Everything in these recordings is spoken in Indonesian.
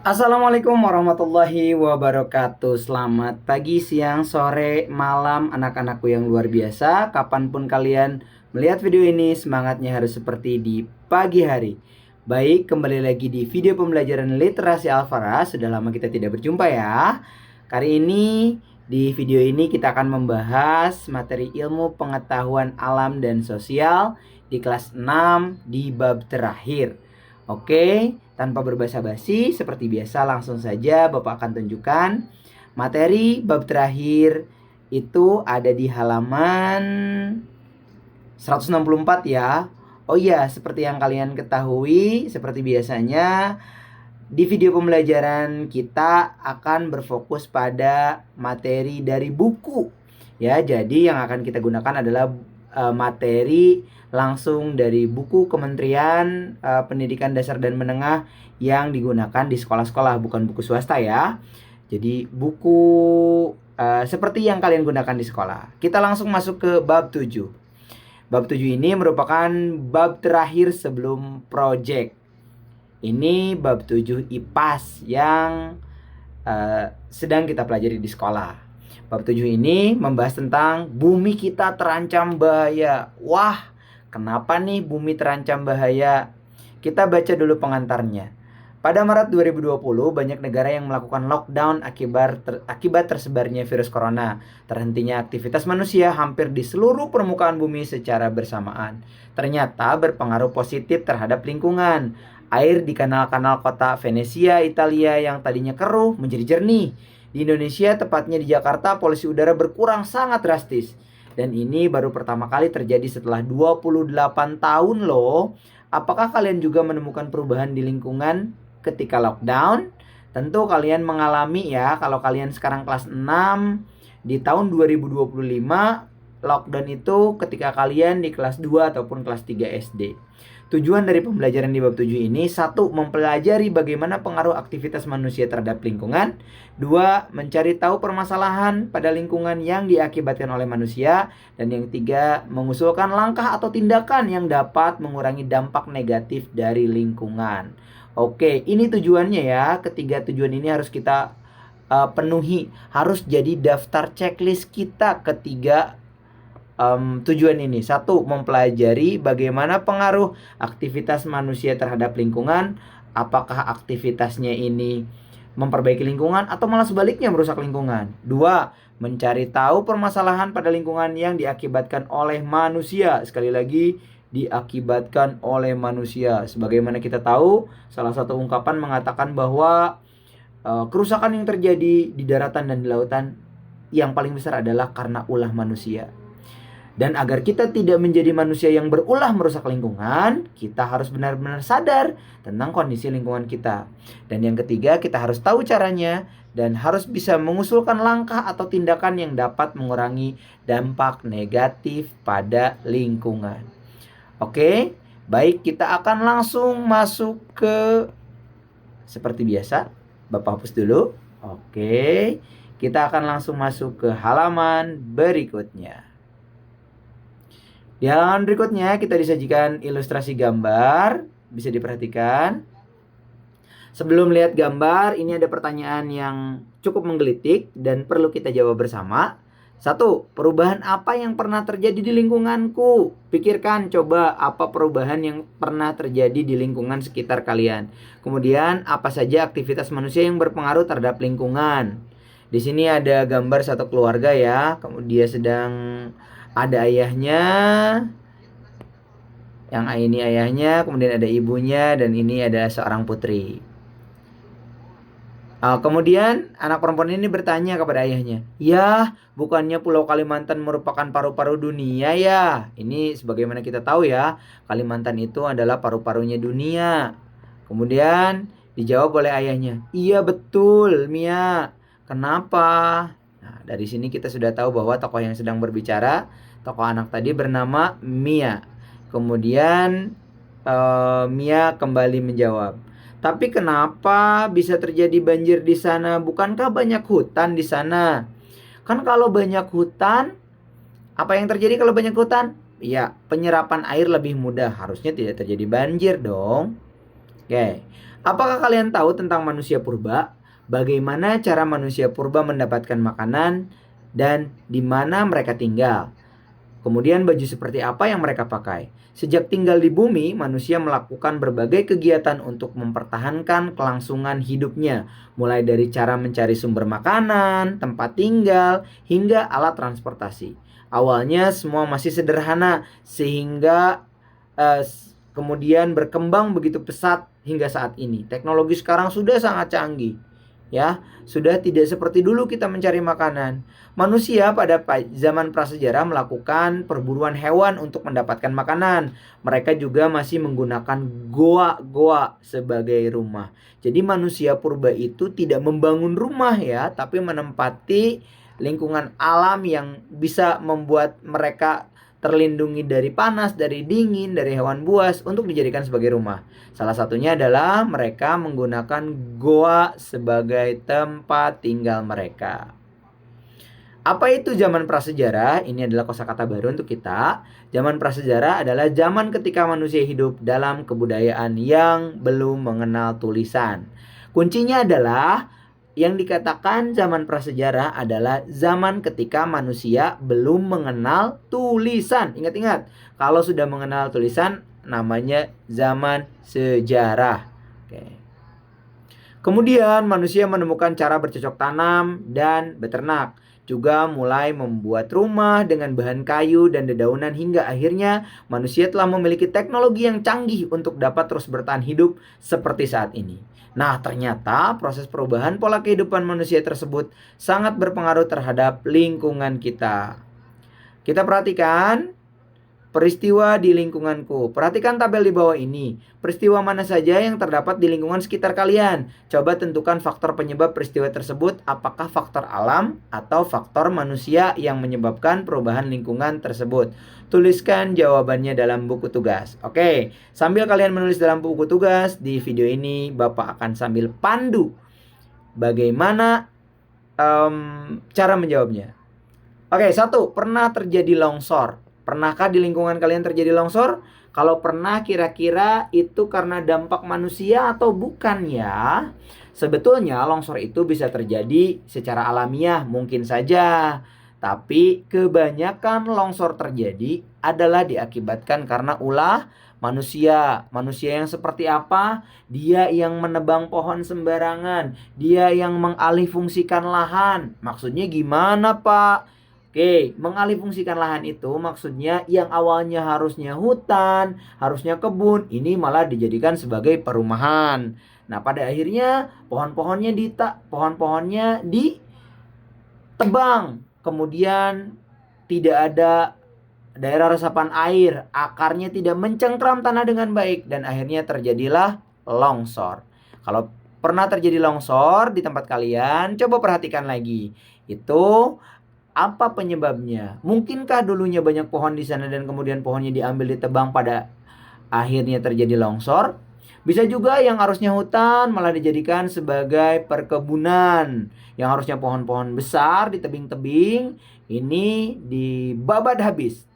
Assalamualaikum warahmatullahi wabarakatuh. Selamat pagi, siang, sore, malam anak-anakku yang luar biasa. Kapanpun kalian melihat video ini, semangatnya harus seperti di pagi hari. Baik, kembali lagi di video pembelajaran literasi Alfara. Sudah lama kita tidak berjumpa ya. Kali ini di video ini kita akan membahas materi ilmu pengetahuan alam dan sosial di kelas 6 di bab terakhir. Oke, tanpa berbasa-basi, seperti biasa langsung saja Bapak akan tunjukkan materi bab terakhir itu ada di halaman 164 ya. Oh iya, seperti yang kalian ketahui, seperti biasanya di video pembelajaran kita akan berfokus pada materi dari buku. Ya, jadi yang akan kita gunakan adalah materi langsung dari buku Kementerian Pendidikan Dasar dan Menengah yang digunakan di sekolah-sekolah, bukan buku swasta ya. Jadi buku seperti yang kalian gunakan di sekolah. Kita langsung masuk ke bab 7. Bab 7 ini merupakan bab terakhir sebelum project. Ini bab 7 IPAS yang sedang kita pelajari di sekolah. Bab 7 ini membahas tentang bumi kita terancam bahaya. Wah, kenapa nih bumi terancam bahaya? Kita baca dulu pengantarnya. Pada Maret 2020, banyak negara yang melakukan lockdown akibat tersebarnya virus corona. Terhentinya aktivitas manusia hampir di seluruh permukaan bumi secara bersamaan. Ternyata berpengaruh positif terhadap lingkungan. Air di kanal-kanal kota Venesia, Italia yang tadinya keruh menjadi jernih. Di Indonesia, tepatnya di Jakarta, polusi udara berkurang sangat drastis. Dan ini baru pertama kali terjadi setelah 28 tahun loh. Apakah kalian juga menemukan perubahan di lingkungan ketika lockdown? Tentu kalian mengalami ya, kalau kalian sekarang kelas 6, di tahun 2025, lockdown itu ketika kalian di kelas 2 ataupun kelas 3 SD. Tujuan dari pembelajaran di bab 7 ini, 1. Mempelajari bagaimana pengaruh aktivitas manusia terhadap lingkungan. 2. Mencari tahu permasalahan pada lingkungan yang diakibatkan oleh manusia. Dan yang 3. Mengusulkan langkah atau tindakan yang dapat mengurangi dampak negatif dari lingkungan. Oke, ini tujuannya ya. Ketiga tujuan ini harus kita penuhi. Harus jadi daftar checklist kita ketiga tujuan ini. 1. Mempelajari bagaimana pengaruh aktivitas manusia terhadap lingkungan. Apakah aktivitasnya ini memperbaiki lingkungan atau malah sebaliknya merusak lingkungan. 2. Mencari tahu permasalahan pada lingkungan yang diakibatkan oleh manusia. Sekali lagi, diakibatkan oleh manusia. Sebagaimana kita tahu, salah satu ungkapan mengatakan bahwa kerusakan yang terjadi di daratan dan di lautan yang paling besar adalah karena ulah manusia. Dan agar kita tidak menjadi manusia yang berulah merusak lingkungan, kita harus benar-benar sadar tentang kondisi lingkungan kita. Dan yang ketiga, kita harus tahu caranya dan harus bisa mengusulkan langkah atau tindakan yang dapat mengurangi dampak negatif pada lingkungan. Oke, baik, kita akan langsung masuk ke, seperti biasa, Bapak hapus dulu. Oke, kita akan langsung masuk ke halaman berikutnya. Di halaman berikutnya kita disajikan ilustrasi gambar, bisa diperhatikan. Sebelum lihat gambar, ini ada pertanyaan yang cukup menggelitik dan perlu kita jawab bersama. 1. Perubahan apa yang pernah terjadi di lingkunganku? Pikirkan coba apa perubahan yang pernah terjadi di lingkungan sekitar kalian. Kemudian apa saja aktivitas manusia yang berpengaruh terhadap lingkungan. Di sini ada gambar satu keluarga ya, kemudian sedang ada ayahnya, yang ini ayahnya, kemudian ada ibunya, dan ini ada seorang putri. Kemudian anak perempuan ini bertanya kepada ayahnya, "Ya, bukannya Pulau Kalimantan merupakan paru-paru dunia ya?" Ini sebagaimana kita tahu ya, Kalimantan itu adalah paru-parunya dunia. Kemudian dijawab oleh ayahnya, "Iya betul, Mia. Kenapa?" Nah, dari sini kita sudah tahu bahwa tokoh yang sedang berbicara, tokoh anak tadi bernama Mia. Kemudian Mia kembali menjawab, "Tapi kenapa bisa terjadi banjir di sana? Bukankah banyak hutan di sana?" Kan kalau banyak hutan, apa yang terjadi kalau banyak hutan? Ya, penyerapan air lebih mudah. Harusnya tidak terjadi banjir dong. Oke. Apakah kalian tahu tentang manusia purba? Bagaimana cara manusia purba mendapatkan makanan dan di mana mereka tinggal? Kemudian baju seperti apa yang mereka pakai? Sejak tinggal di bumi, manusia melakukan berbagai kegiatan untuk mempertahankan kelangsungan hidupnya. Mulai dari cara mencari sumber makanan, tempat tinggal, hingga alat transportasi. Awalnya semua masih sederhana, sehingga kemudian berkembang begitu pesat hingga saat ini. Teknologi sekarang sudah sangat canggih. Ya, sudah tidak seperti dulu kita mencari makanan. Manusia pada zaman prasejarah melakukan perburuan hewan untuk mendapatkan makanan. Mereka juga masih menggunakan goa-goa sebagai rumah. Jadi manusia purba itu tidak membangun rumah ya, tapi menempati lingkungan alam yang bisa membuat mereka terlindungi dari panas, dari dingin, dari hewan buas untuk dijadikan sebagai rumah. Salah satunya adalah mereka menggunakan goa sebagai tempat tinggal mereka. Apa itu zaman prasejarah? Ini adalah kosakata baru untuk kita. Zaman prasejarah adalah zaman ketika manusia hidup dalam kebudayaan yang belum mengenal tulisan. Kuncinya adalah yang dikatakan zaman prasejarah adalah zaman ketika manusia belum mengenal tulisan. Ingat-ingat, kalau sudah mengenal tulisan namanya zaman sejarah. Oke. Kemudian manusia menemukan cara bercocok tanam dan beternak. Juga mulai membuat rumah dengan bahan kayu dan dedaunan hingga akhirnya manusia telah memiliki teknologi yang canggih untuk dapat terus bertahan hidup seperti saat ini. Nah, ternyata proses perubahan pola kehidupan manusia tersebut sangat berpengaruh terhadap lingkungan kita. Kita perhatikan peristiwa di lingkunganku. Perhatikan tabel di bawah ini. Peristiwa mana saja yang terdapat di lingkungan sekitar kalian? Coba tentukan faktor penyebab peristiwa tersebut. Apakah faktor alam atau faktor manusia yang menyebabkan perubahan lingkungan tersebut? Tuliskan jawabannya dalam buku tugas. Oke, sambil kalian menulis dalam buku tugas, di video ini Bapak akan sambil pandu bagaimana cara menjawabnya. Oke, 1. Pernah terjadi longsor. Pernahkah di lingkungan kalian terjadi longsor? Kalau pernah, kira-kira itu karena dampak manusia atau bukan ya? Sebetulnya longsor itu bisa terjadi secara alamiah, mungkin saja. Tapi kebanyakan longsor terjadi adalah diakibatkan karena ulah manusia. Manusia yang seperti apa? Dia yang menebang pohon sembarangan. Dia yang mengalihfungsikan lahan. Maksudnya gimana, Pak? Oke, mengalihfungsikan lahan itu maksudnya yang awalnya harusnya hutan, harusnya kebun, ini malah dijadikan sebagai perumahan. Nah, pada akhirnya pohon-pohonnya ditebang. Kemudian tidak ada daerah resapan air, akarnya tidak mencengkram tanah dengan baik dan akhirnya terjadilah longsor. Kalau pernah terjadi longsor di tempat kalian, coba perhatikan lagi. Itu apa penyebabnya? Mungkinkah dulunya banyak pohon di sana dan kemudian pohonnya diambil ditebang pada akhirnya terjadi longsor? Bisa juga yang harusnya hutan malah dijadikan sebagai perkebunan. Yang harusnya pohon-pohon besar di tebing-tebing ini dibabat habis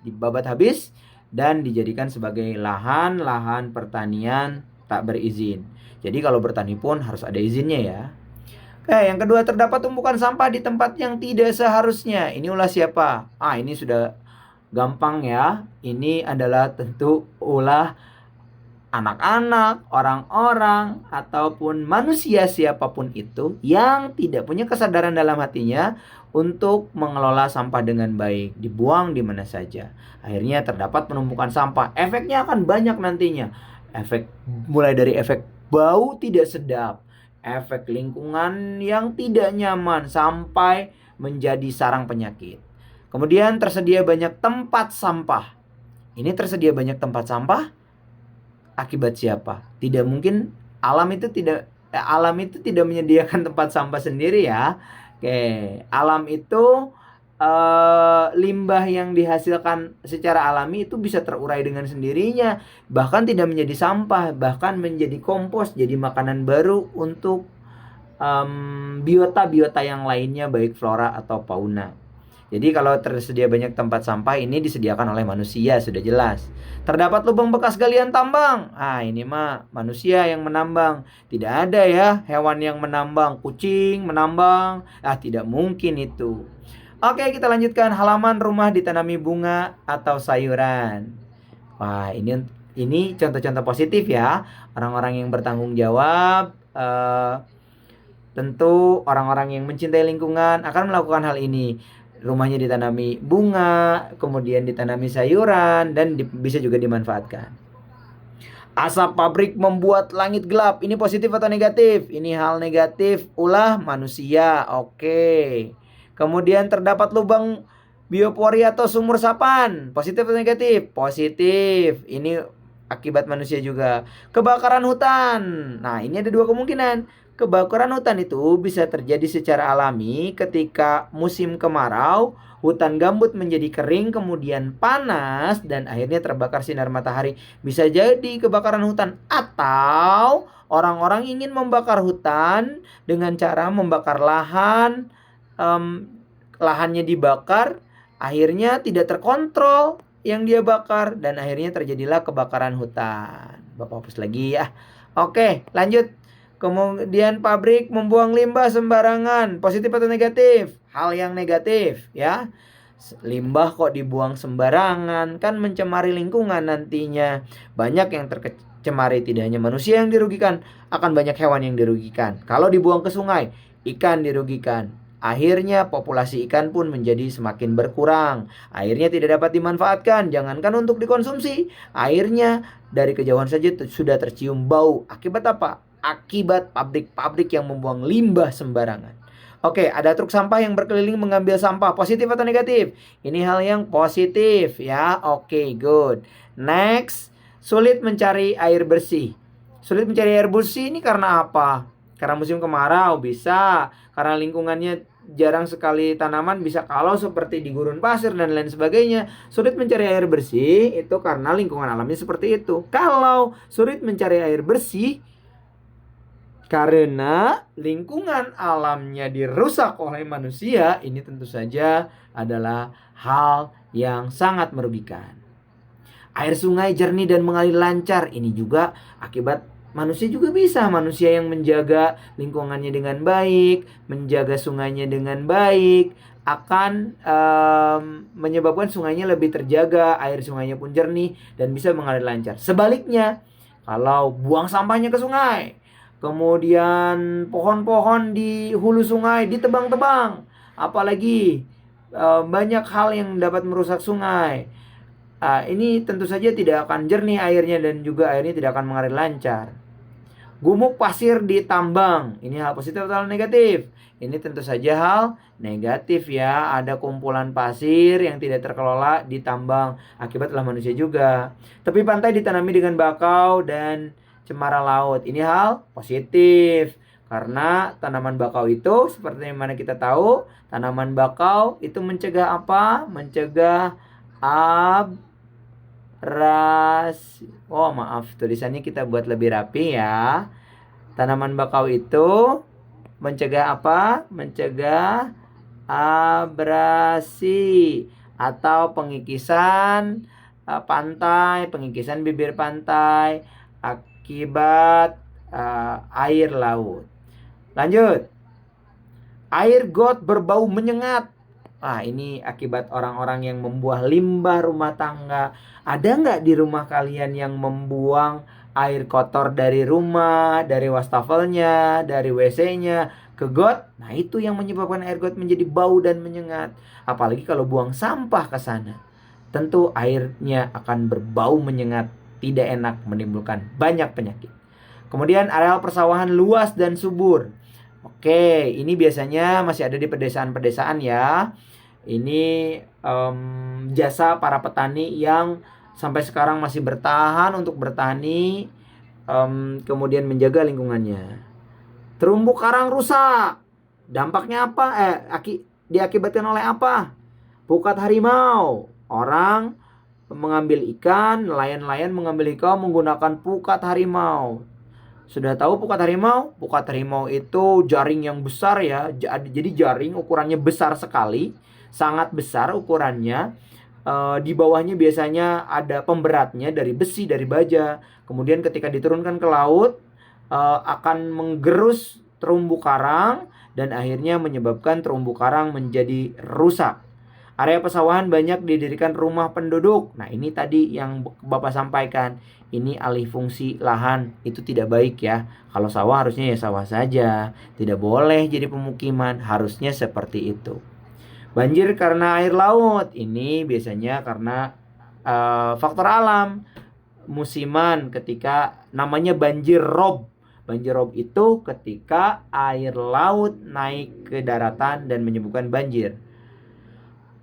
dan dijadikan sebagai lahan-lahan pertanian tak berizin. Jadi kalau bertani pun harus ada izinnya ya. Yang kedua, terdapat tumpukan sampah di tempat yang tidak seharusnya. Ini ulah siapa? Ini sudah gampang ya. Ini adalah tentu ulah anak-anak, orang-orang, ataupun manusia siapapun itu yang tidak punya kesadaran dalam hatinya untuk mengelola sampah dengan baik. Dibuang di mana saja. Akhirnya terdapat penumpukan sampah. Efeknya akan banyak nantinya. Mulai dari efek bau tidak sedap, efek lingkungan yang tidak nyaman, sampai menjadi sarang penyakit. Kemudian tersedia banyak tempat sampah. Ini tersedia banyak tempat sampah akibat siapa? Tidak mungkin alam itu tidak menyediakan tempat sampah sendiri ya. Alam itu limbah yang dihasilkan secara alami itu bisa terurai dengan sendirinya, bahkan tidak menjadi sampah, bahkan menjadi kompos, jadi makanan baru untuk biota-biota yang lainnya, baik flora atau fauna. Jadi kalau tersedia banyak tempat sampah ini disediakan oleh manusia, sudah jelas. Terdapat lubang bekas galian tambang. Ini mah manusia yang menambang. Tidak ada ya hewan yang menambang, kucing menambang. Tidak mungkin itu. Oke, kita lanjutkan. Halaman rumah ditanami bunga atau sayuran. Wah, ini contoh-contoh positif ya. Orang-orang yang bertanggung jawab, tentu orang-orang yang mencintai lingkungan akan melakukan hal ini. Rumahnya ditanami bunga, kemudian ditanami sayuran, dan bisa juga dimanfaatkan. Asap pabrik membuat langit gelap. Ini positif atau negatif? Ini hal negatif, ulah manusia. Oke. Kemudian terdapat lubang biopori atau sumur resapan. Positif atau negatif? Positif. Ini akibat manusia juga. Kebakaran hutan. Nah, ini ada dua kemungkinan. Kebakaran hutan itu bisa terjadi secara alami ketika musim kemarau, hutan gambut menjadi kering, kemudian panas, dan akhirnya terbakar sinar matahari. Bisa jadi kebakaran hutan. Atau orang-orang ingin membakar hutan dengan cara membakar lahan, lahannya dibakar, akhirnya tidak terkontrol yang dia bakar, dan akhirnya terjadilah kebakaran hutan. Bapak hapus lagi ya. Oke, lanjut. Kemudian pabrik membuang limbah sembarangan. Positif atau negatif? Hal yang negatif ya. Limbah kok dibuang sembarangan, kan mencemari lingkungan nantinya. Banyak yang tercemari, tidak hanya manusia yang dirugikan, akan banyak hewan yang dirugikan. Kalau dibuang ke sungai, ikan dirugikan. Akhirnya populasi ikan pun menjadi semakin berkurang. Airnya tidak dapat dimanfaatkan, jangankan untuk dikonsumsi. Airnya dari kejauhan saja sudah tercium bau. Akibat apa? Akibat pabrik-pabrik yang membuang limbah sembarangan. Oke, ada truk sampah yang berkeliling mengambil sampah. Positif atau negatif? Ini hal yang positif ya. Oke, good. Next, sulit mencari air bersih. Sulit mencari air bersih ini karena apa? Karena musim kemarau bisa. Karena lingkungannya jarang sekali tanaman, bisa kalau seperti di gurun pasir dan lain sebagainya. Sulit mencari air bersih itu karena lingkungan alamnya seperti itu. Kalau sulit mencari air bersih karena lingkungan alamnya dirusak oleh manusia, ini tentu saja adalah hal yang sangat merugikan. Air sungai jernih dan mengalir lancar, ini juga akibat manusia juga bisa. Manusia yang menjaga lingkungannya dengan baik, menjaga sungainya dengan baik, akan menyebabkan sungainya lebih terjaga, air sungainya pun jernih dan bisa mengalir lancar. Sebaliknya, kalau buang sampahnya ke sungai, kemudian pohon-pohon di hulu sungai ditebang-tebang, apalagi banyak hal yang dapat merusak sungai, ini tentu saja tidak akan jernih airnya dan juga airnya tidak akan mengalir lancar. Gumuk pasir ditambang, ini hal positif atau hal negatif? Ini tentu saja hal negatif ya. Ada kumpulan pasir yang tidak terkelola ditambang, akibatlah manusia juga. Tepi pantai ditanami dengan bakau dan cemara laut, ini hal positif. Karena tanaman bakau itu seperti yang mana kita tahu, tanaman bakau itu mencegah apa? Mencegah tulisannya kita buat lebih rapi ya. Tanaman bakau itu mencegah apa? Mencegah abrasi atau pengikisan pantai, pengikisan bibir pantai akibat air laut. Lanjut. Air got berbau menyengat. Ini akibat orang-orang yang membuang limbah rumah tangga. Ada nggak di rumah kalian yang membuang air kotor dari rumah, dari wastafelnya, dari WC-nya ke got? Nah, itu yang menyebabkan air got menjadi bau dan menyengat. Apalagi kalau buang sampah ke sana. Tentu airnya akan berbau menyengat, tidak enak, menimbulkan banyak penyakit. Kemudian areal persawahan luas dan subur. Oke, ini biasanya masih ada di pedesaan-pedesaan ya. Ini jasa para petani yang sampai sekarang masih bertahan untuk bertani, kemudian menjaga lingkungannya. Terumbu karang rusak. Dampaknya apa? Diakibatkan oleh apa? Pukat harimau. Orang mengambil ikan, nelayan-nelayan mengambil ikan menggunakan pukat harimau. Sudah tahu pukat harimau? Pukat harimau itu jaring yang besar ya. Jadi jaring ukurannya besar sekali. sangat besar ukurannya. Di bawahnya biasanya ada pemberatnya dari besi, dari baja. Kemudian ketika diturunkan ke laut akan menggerus terumbu karang dan akhirnya menyebabkan terumbu karang menjadi rusak. Area pesawahan banyak didirikan rumah penduduk. Nah, ini tadi yang Bapak sampaikan. Ini alih fungsi lahan, itu tidak baik ya. Kalau sawah harusnya ya sawah saja. Tidak boleh jadi pemukiman, harusnya seperti itu. Banjir karena air laut. Ini biasanya karena faktor alam. Musiman ketika namanya banjir rob. Banjir rob itu ketika air laut naik ke daratan dan menyebabkan banjir.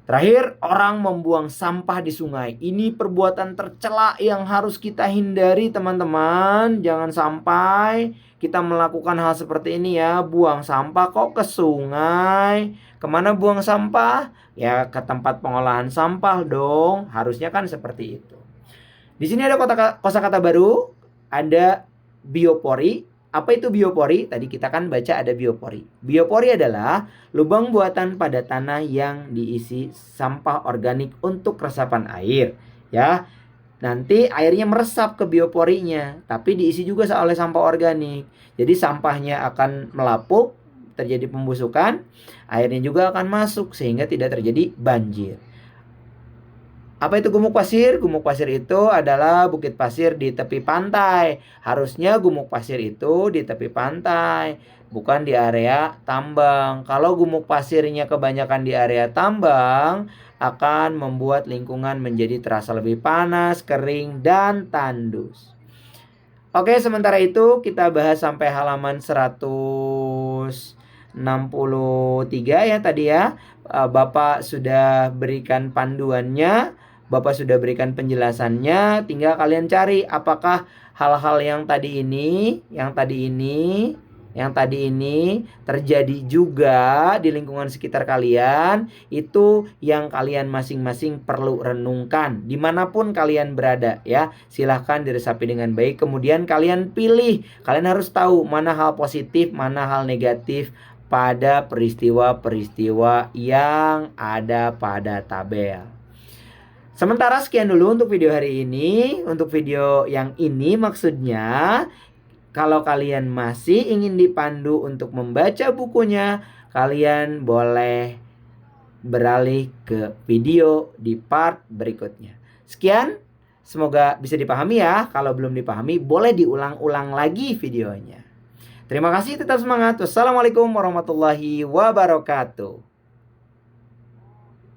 Terakhir, orang membuang sampah di sungai. Ini perbuatan tercela yang harus kita hindari, teman-teman. Jangan sampai kita melakukan hal seperti ini ya. Buang sampah kok ke sungai. Kemana buang sampah? Ya ke tempat pengolahan sampah dong. Harusnya kan seperti itu. Di sini ada kosakata baru. Ada biopori. Apa itu biopori? Tadi kita kan baca ada biopori. Biopori adalah lubang buatan pada tanah yang diisi sampah organik untuk resapan air. Ya, nanti airnya meresap ke bioporinya, tapi diisi juga oleh sampah organik. Jadi sampahnya akan melapuk, terjadi pembusukan, airnya juga akan masuk sehingga tidak terjadi banjir. Apa itu gumuk pasir? Gumuk pasir itu adalah bukit pasir di tepi pantai. Harusnya gumuk pasir itu di tepi pantai, bukan di area tambang. Kalau gumuk pasirnya kebanyakan di area tambang, akan membuat lingkungan menjadi terasa lebih panas, kering, dan tandus. Oke, sementara itu kita bahas sampai halaman 163 ya tadi ya. Bapak sudah berikan panduannya. Bapak sudah berikan penjelasannya, tinggal kalian cari apakah hal-hal yang tadi ini terjadi juga di lingkungan sekitar kalian. Itu yang kalian masing-masing perlu renungkan dimanapun kalian berada ya. Silahkan diresapi dengan baik, kemudian kalian pilih. Kalian harus tahu mana hal positif, mana hal negatif pada peristiwa-peristiwa yang ada pada tabel. Sementara sekian dulu untuk video hari ini. Untuk video yang ini maksudnya, kalau kalian masih ingin dipandu untuk membaca bukunya, kalian boleh beralih ke video di part berikutnya. Sekian, semoga bisa dipahami ya. Kalau belum dipahami, boleh diulang-ulang lagi videonya. Terima kasih, tetap semangat. Wassalamualaikum warahmatullahi wabarakatuh.